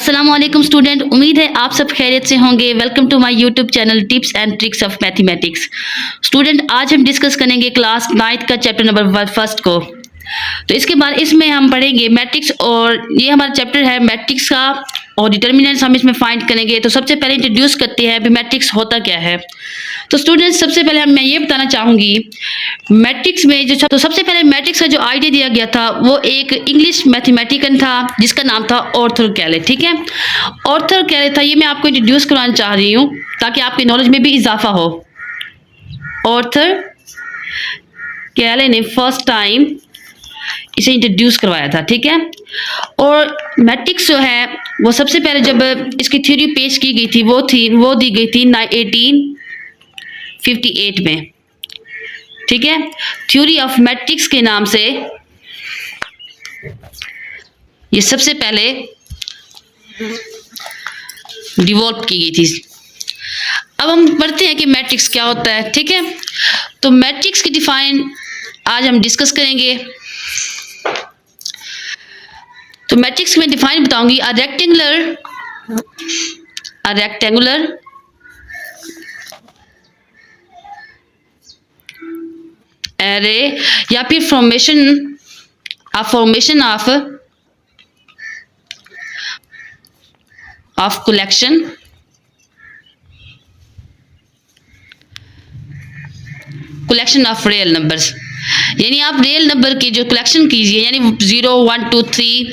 अस्सलामुअलैकुम स्टूडेंट, उम्मीद है आप सब खैरियत से होंगे। Welcome to my YouTube channel tips and tricks of mathematics. Student, आज हम डिस्कस करेंगे क्लास 9th का चैप्टर नंबर 1 को। तो इसके बाद इसमें हम पढ़ेंगे मैट्रिक्स, और ये हमारा चैप्टर है मैट्रिक्स का, और डिटर्मिनेंट्स हम इसमें फाइंड करेंगे। तो सबसे पहले इंट्रोड्यूस करते हैं भी मैट्रिक्स होता क्या है। तो स्टूडेंट्स, सबसे पहले मैं ये बताना चाहूँगी मैट्रिक्स में तो सबसे पहले मैट्रिक्स का जो आइडिया दिया गया था वो एक इंग्लिश मैथमेटिशियन था जिसका नाम था आर्थर कैले। ठीक है, आर्थर कैले था, ये मैं आपको इंट्रोड्यूस करवाना चाह रही हूँ ताकि आपकी नॉलेज में भी इजाफा हो। आर्थर कैले ने फर्स्ट टाइम इसे इंट्रोड्यूस करवाया था। ठीक है, और मैट्रिक्स जो है वो सबसे पहले जब इसकी थ्योरी पेश की गई थी वो दी गई थी 1858 में। ठीक है, थ्योरी ऑफ मैट्रिक्स के नाम से ये सबसे पहले डिवेलप की गई थी। अब हम पढ़ते हैं कि मैट्रिक्स क्या होता है। ठीक है, तो मैट्रिक्स की डिफाइन आज हम डिस्कस करेंगे। तो मैट्रिक्स में डिफाइन बताऊंगी, अ रेक्टेंगुलर एरे या फिर formation of collection of real numbers. यानी आप रियल नंबर की जो कलेक्शन कीजिए, यानी 0 1 2 3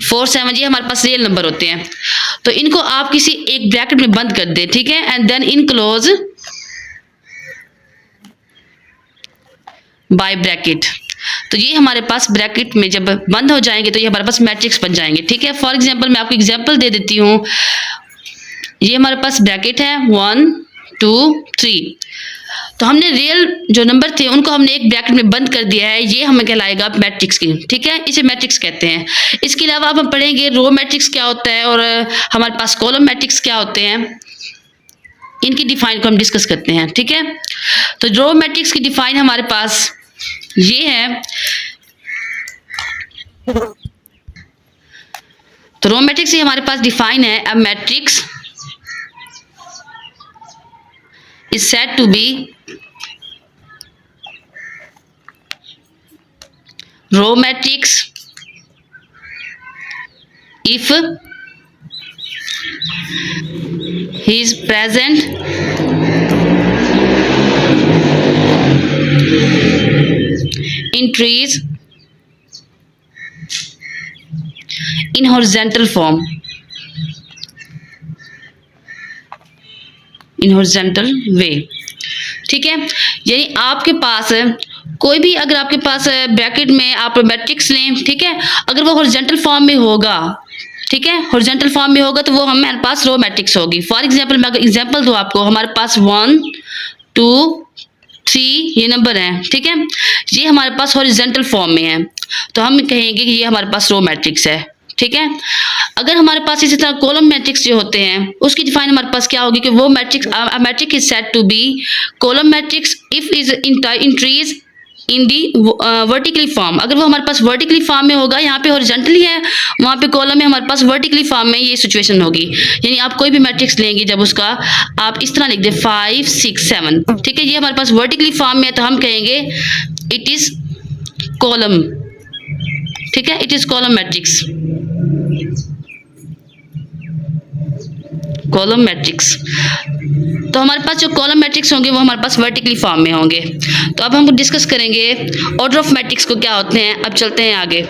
4 7, ये हमारे पास रियल नंबर होते हैं। तो इनको आप किसी एक ब्रैकेट में बंद कर दें। ठीक है, and then enclose by bracket. तो ये हमारे पास ब्रैकेट में जब बंद हो जाएंगे तो ये हमारे पास मैट्रिक्स बन जाएंगे। ठीक है, फॉर एग्जांपल मैं आपको एग्जांपल दे देती हूँ। ये हमारे पास ब्रैकेट है 1 2 3। तो हमने रियल जो नंबर थे उनको हमने एक ब्रैकेट में बंद कर दिया है, ये हमें कहलाएगा मैट्रिक्स की। ठीक है, इसे मैट्रिक्स कहते हैं। इसके अलावा अब हम पढ़ेंगे रो मैट्रिक्स क्या होता है और हमारे पास कॉलम मैट्रिक्स क्या होते हैं, इनकी डिफाइन को हम डिस्कस करते हैं। ठीक है, तो रो मैट्रिक्स की डिफाइन हमारे पास ये है। तो रो मैट्रिक्स ही हमारे पास डिफाइन है, a matrix is said to be row matrix if is present in trees in horizontal form, in horizontal way. ठीक है, यानी आपके पास कोई भी, अगर आपके पास ब्रैकेट में आप मैट्रिक्स लें, ठीक है, अगर वो हॉरिजॉन्टल फॉर्म में होगा, ठीक है, हॉरिजॉन्टल फॉर्म में होगा तो वो हमारे पास रो मैट्रिक्स होगी। फॉर एग्जांपल मैं अगर एग्जांपल दूं आपको, हमारे पास 1 2 3 ये नंबर हैं। ठीक है, ये हमारे पास हॉरिजॉन्टल फॉर्म में है तो हम कहेंगे कि ये हमारे पास रो मैट्रिक्स है। ठीक है, अगर हमारे पास इसी तरह कॉलम मैट्रिक्स जो होते हैं उसकी डिफाइन हमारे पास क्या होगी कि वो matrix, a matrix is said to be column matrix if its entries in the vertically form. अगर वो हमारे पास वर्टिकली फॉर्म में होगा, यहाँ पे हॉरिजॉन्टली है, वहाँ पे कॉलम में हमारे पास वर्टिकली फॉर्म में ये सिचुएशन होगी। यानी आप कोई भी मैट्रिक्स लेंगे जब उसका आप इस तरह लिख दे 5 6 7, ठीक है, ये हमारे पास वर्टिकली फॉर्म में है तो हम कहेंगे इट इज कॉलम। ठीक है, it is column matrix, column matrix. तो हमारे पास जो कॉलम मैट्रिक्स होंगे वो हमारे पास वर्टिकली फॉर्म में होंगे। तो अब हम डिस्कस करेंगे ऑर्डर ऑफ मैट्रिक्स को क्या होते हैं। अब चलते हैं आगे।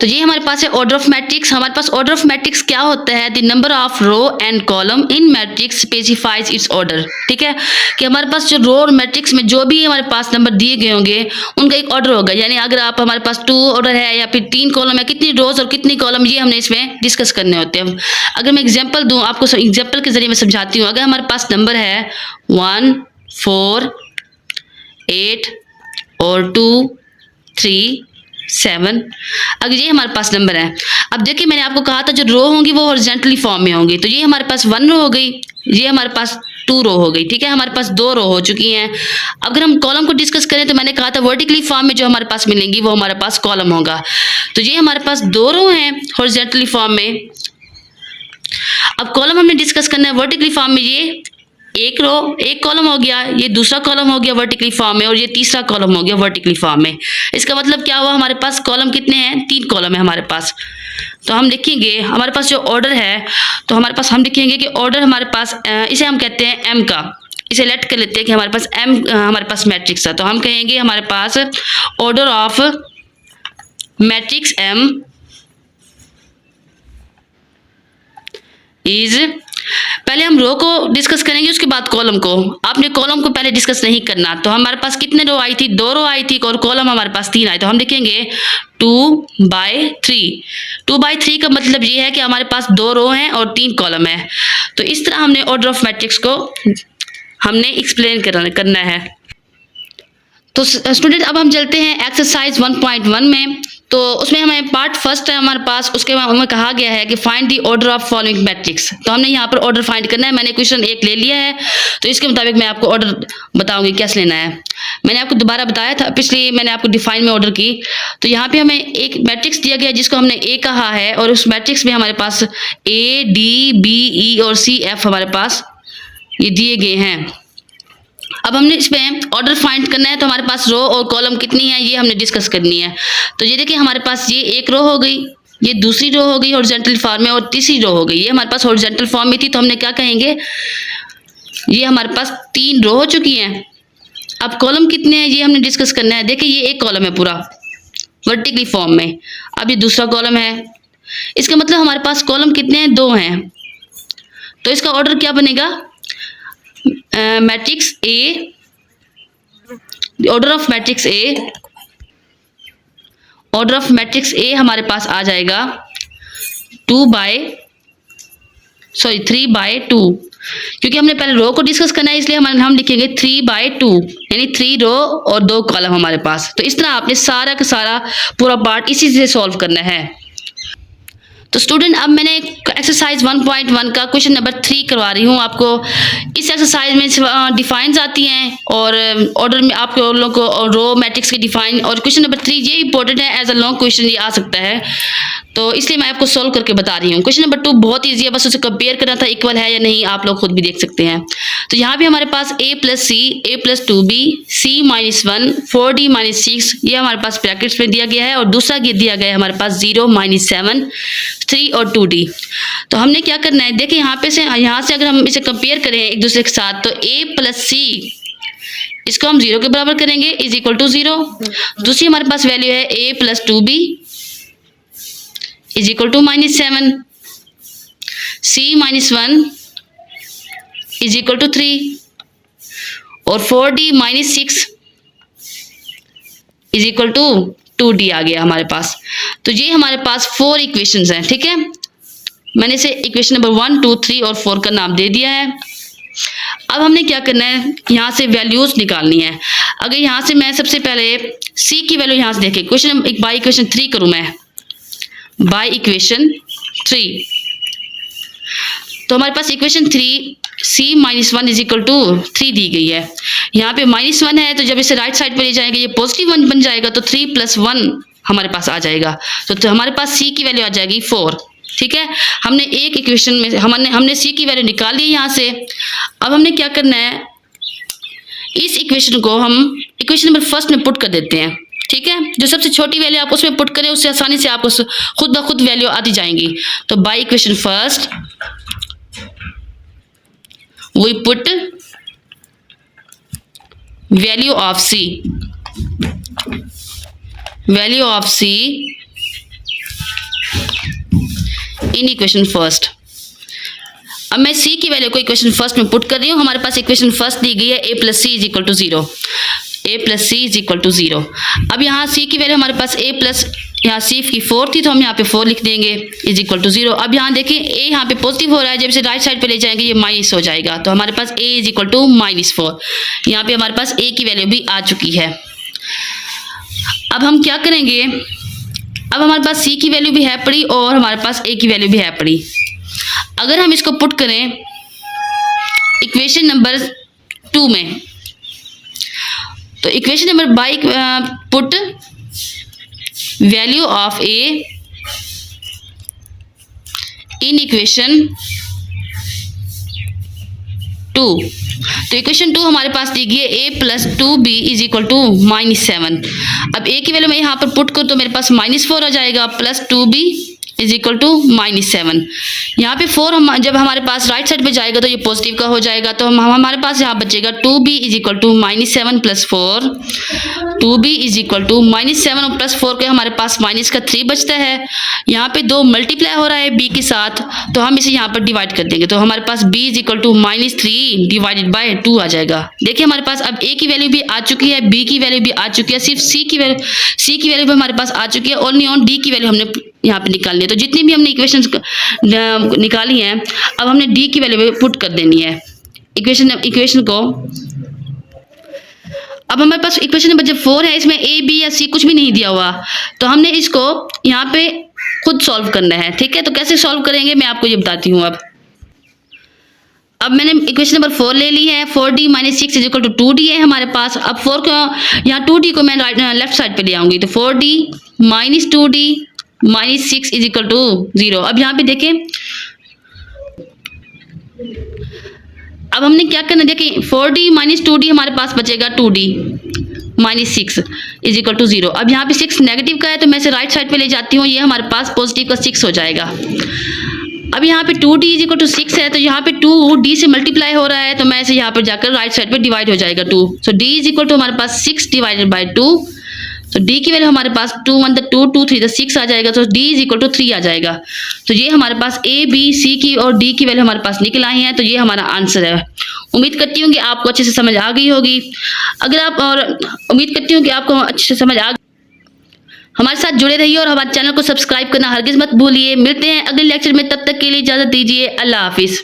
तो ये हमारे पास है ऑर्डर ऑफ मैट्रिक्स। हमारे पास ऑर्डर ऑफ मैट्रिक्स क्या होता है, the number of row and column in matrix specifies its order. ठीक है, कि हमारे पास जो रो और मैट्रिक्स में जो भी हमारे पास नंबर दिए गए होंगे उनका एक ऑर्डर होगा। यानी अगर आप हमारे पास 2 ऑर्डर है या फिर 3 कॉलम है, कितनी रोज और कितनी कॉलम, ये हमने इसमें डिस्कस करने होते हैं। अगर मैं एग्जाम्पल दूँ आपको, एग्जाम्पल के जरिए मैं समझाती हूँ। अगर हमारे पास नंबर है 1 4 8 और 2 3 7, अगर ये हमारे पास नंबर है। अब देखिए मैंने आपको कहा था जो रो होंगी वो हॉरिजॉन्टली फॉर्म में होंगी, तो ये हमारे पास 1 रो हो गई, ये हमारे पास 2 रो हो गई, ठीक है, हमारे पास 2 रो हो चुकी हैं। अगर हम कॉलम को डिस्कस करें तो मैंने कहा था वर्टिकली फॉर्म में जो हमारे पास मिलेंगी वो हमारे पास कॉलम होगा। तो ये हमारे पास 2 रो हैं हॉरिजॉन्टली फॉर्म में। अब कॉलम हमने डिस्कस करना है वर्टिकली फॉर्म में, ये एक रो एक कॉलम हो गया, ये दूसरा कॉलम हो गया वर्टिकली फॉर्म में, और ये तीसरा कॉलम हो गया वर्टिकली फॉर्म में। इसका मतलब क्या हुआ, हमारे पास कॉलम कितने हैं, 3 कॉलम है हमारे पास। तो हम लिखेंगे हमारे पास जो ऑर्डर है, तो हमारे पास हम लिखेंगे कि ऑर्डर हमारे पास इसे हम कहते हैं एम का, इसे लेट कर लेते हैं कि हमारे पास एम हमारे पास मैट्रिक्स है। तो हम कहेंगे हमारे पास order of matrix M is, पहले हम रो को डिस्कस करेंगे उसके बाद कॉलम को। आपने कॉलम को पहले डिस्कस नहीं करना। तो हमारे पास कितने रो आई थी, 2 रो आई थी, और कॉलम हमारे पास 3 आए। तो हम लिखेंगे 2/3। 2/3 का मतलब ये है कि हमारे पास 2 रो हैं और 3 कॉलम है। तो इस तरह हमने ऑर्डर ऑफ मैट्रिक्स को हमने एक्सप्लेन करना है। तो स्टूडेंट अब हम चलते हैं एक्सरसाइज 1.1 में। तो उसमें हमें पार्ट फर्स्ट है हमारे पास, उसके बाद हमें कहा गया है कि find the order of following matrix. तो हमने यहाँ पर ऑर्डर फाइंड करना है। मैंने क्वेश्चन 1 ले लिया है, तो इसके मुताबिक मैं आपको ऑर्डर बताऊंगी कैसे लेना है। मैंने आपको दोबारा बताया था, पिछले मैंने आपको डिफाइन में ऑर्डर की। तो यहाँ पे हमें एक मैट्रिक्स दिया गया जिसको हमने ए कहा है, और उस मैट्रिक्स में हमारे पास A, D, B, E और C, F हमारे पास ये दिए गए हैं। अब हमने इसमें ऑर्डर फाइंड करना है। तो हमारे पास रो और कॉलम कितनी है ये हमने डिस्कस करनी है। तो ये देखिए हमारे पास ये एक रो हो गई, ये दूसरी रो हो गई हॉरिजॉन्टल फॉर्म में, और तीसरी रो हो गई ये हमारे पास हॉरिजॉन्टल फॉर्म में थी। तो हमने क्या कहेंगे, ये हमारे पास 3 रो हो चुकी हैं। अब कॉलम कितने हैं ये हमने डिस्कस करना है। देखिए ये एक कॉलम है पूरा वर्टिकली फॉर्म में, अब ये दूसरा कॉलम है। इसका मतलब हमारे पास कॉलम कितने हैं, 2 हैं। तो इसका ऑर्डर क्या बनेगा, matrix A, order of matrix A, order of matrix A हमारे पास आ जाएगा 3/2, क्योंकि हमने पहले रो को डिस्कस करना है, इसलिए हम लिखेंगे 3/2, यानी 3 रो और 2 कॉलम हमारे पास। तो इस तरह आपने सारा का सारा पूरा पार्ट इसी से सॉल्व करना है। तो स्टूडेंट अब मैंने एक्सरसाइज 1.1 का क्वेश्चन नंबर 3 करवा रही हूँ आपको। इस एक्सरसाइज में डिफाइंस आती हैं और ऑर्डर में आप लोगों को रो मैट्रिक्स के डिफाइन, और क्वेश्चन नंबर 3 ये इंपॉर्टेंट है, एज अ लॉन्ग क्वेश्चन ये आ सकता है, तो इसलिए मैं आपको सॉल्व करके बता रही हूँ। क्वेश्चन नंबर 2 बहुत ईजी है, बस उसे कंपेयर करना था इक्वल है या नहीं, आप लोग खुद भी देख सकते हैं। तो यहाँ पे हमारे पास a + c, a + 2b, c - 1, 4d - 6 ये हमारे पास ब्रैकेट्स में दिया गया है, और दूसरा दिया गया है हमारे पास 0 - 7, 3 और 2d। तो हमने क्या करना है, देखिए यहाँ से अगर हम इसे कंपेयर करें एक दूसरे के साथ, तो a + c इसको हम 0 के बराबर करेंगे, इज इक्वल टू 0। दूसरी हमारे पास वैल्यू है a + 2b is equal to -7, c - 1 is equal to 3, और 4d - 6 is equal to 2d आ गया हमारे पास। तो ये हमारे पास 4 इक्वेशंस हैं, ठीक है। मैंने इसे इक्वेशन नंबर 1, 2, 3 और 4 का नाम दे दिया है। अब हमने क्या करना है, यहाँ से वैल्यूज निकालनी है। अगर यहाँ से मैं सबसे पहले c की वैल्यू यहाँ से देखें, क्वेश्चन बाई इक्वेशन 3 करूँ मैं, बाई इक्वेशन 3। तो हमारे पास equation 3 c - 1 is equal to 3 दी गई है। यहाँ पे -1 है, तो जब इसे राइट साइड पे ले जाएंगे ये पॉजिटिव 1 बन जाएगा, तो 3 + 1 हमारे पास आ जाएगा। तो हमारे पास c की वैल्यू आ जाएगी 4, ठीक है। हमने एक इक्वेशन में हमने c की वैल्यू निकाल ली यहाँ से। अब हमने क्या करना है, इस इक्वेशन को हम इक्वेशन नंबर 1 में पुट कर देते हैं, ठीक है। जो सबसे छोटी वैल्यू आप उसमें पुट करें, उससे आसानी से आपको खुद ब खुद वैल्यू आती जाएंगी। तो by equation 1 we put value of c in equation 1। अब मैं c की वैल्यू को इक्वेशन 1 में पुट कर रही हूँ। हमारे पास इक्वेशन 1 दी गई है a + c is equal to 0, a + c is equal to 0। अब यहाँ c की वैल्यू हमारे पास a प्लस, यहाँ c की 4 थी तो हम यहाँ पे 4 लिख देंगे, इज इक्वल टू 0। अब यहाँ देखिए a यहाँ पे पॉजिटिव हो रहा है, जब इसे राइट साइड पे ले जाएंगे ये माइनस हो जाएगा, तो हमारे पास a इज इक्वल टू -4। यहाँ पे हमारे पास a की वैल्यू भी आ चुकी है। अब हम क्या करेंगे, अब हमारे पास c की वैल्यू भी है पड़ी और हमारे पास a की वैल्यू भी है पड़ी। अगर हम इसको पुट करें इक्वेशन नंबर 2 में। तो equation number by put value of A in equation 2। तो इक्वेशन 2 हमारे पास दी गई है A plus 2b is equal to -7। अब ए की वैल्यू मैं यहाँ पर पुट करूँ तो मेरे पास -4 आ जाएगा, plus 2b is equal to -7। यहाँ पे 4 हम जब हमारे पास राइट साइड पे जाएगा तो ये पॉजिटिव का हो जाएगा, तो हमारे पास यहाँ बचेगा 2b is equal to -7 plus 4। 2b is equal to -7 और प्लस 4 के हमारे पास माइनस का 3 बचता है। यहाँ पे 2 मल्टीप्लाई हो रहा है b के साथ, तो हम इसे यहाँ पर डिवाइड कर देंगे, तो हमारे पास b is equal to -3 divided by 2 आ जाएगा। देखिए हमारे पास अब a की वैल्यू भी आ चुकी है, b की वैल्यू भी आ चुकी है, सिर्फ c की वैल्यू भी हमारे पास आ चुकी है, ओनली ऑन d की वैल्यू हमने यहाँ पे निकालनी है। तो जितनी भी हमने इक्वेशंस निकाली हैं, अब हमने d की वैल्यू पुट कर देनी है इक्वेशन को। अब हमारे पास इक्वेशन नंबर जब 4 है, इसमें a b या c कुछ भी नहीं दिया हुआ, तो हमने इसको यहाँ पे खुद सॉल्व करना है। ठीक है, तो कैसे सॉल्व करेंगे मैं आपको ये बताती हूँ। अब मैंने इक्वेशन नंबर 4 ले ली है, 4d minus 6 is equal to 2d है हमारे पास। अब 4 को यहाँ 2d को मैं लेफ्ट साइड पे ले आऊंगी, तो 4d minus 2d minus 6 is equal to 0। अब यहाँ पे देखें, अब हमने क्या करना, देखें 4d माइनस 2d हमारे पास बचेगा 2d minus 6 is equal to 0। अब यहाँ पे 6 नेगेटिव का है, तो मैं इसे राइट साइड पे ले जाती हूँ, ये हमारे पास पॉजिटिव का 6 हो जाएगा। अब यहाँ पे 2d इज इक्वल टू 6 है, तो यहाँ पे 2d से मल्टीप्लाई हो रहा है, तो मैं इसे यहाँ पर जाकर राइट साइड पे डिवाइड हो जाएगा 2। सो d इज इक्वल टू हमारे पास 6 डिवाइडेड बाई 2। तो d की वैल्यू हमारे पास 2 1 2 2 3 6 आ जाएगा, तो d इज इक्वल टू 3 आ जाएगा। तो ये हमारे पास a b c की और d की वैल्यू हमारे पास निकल आई है, तो ये हमारा आंसर है। उम्मीद करती हूँ कि आपको अच्छे से समझ आ गई होगी। अगर आप और उम्मीद करती हूँ कि आपको अच्छे से समझ आ गई, हमारे साथ जुड़े रहिए और हमारे चैनल को सब्सक्राइब करना हरगिज मत भूलिए। मिलते हैं अगले लेक्चर में, तब तक के लिए इजाजत दीजिए। अल्लाह हाफिज।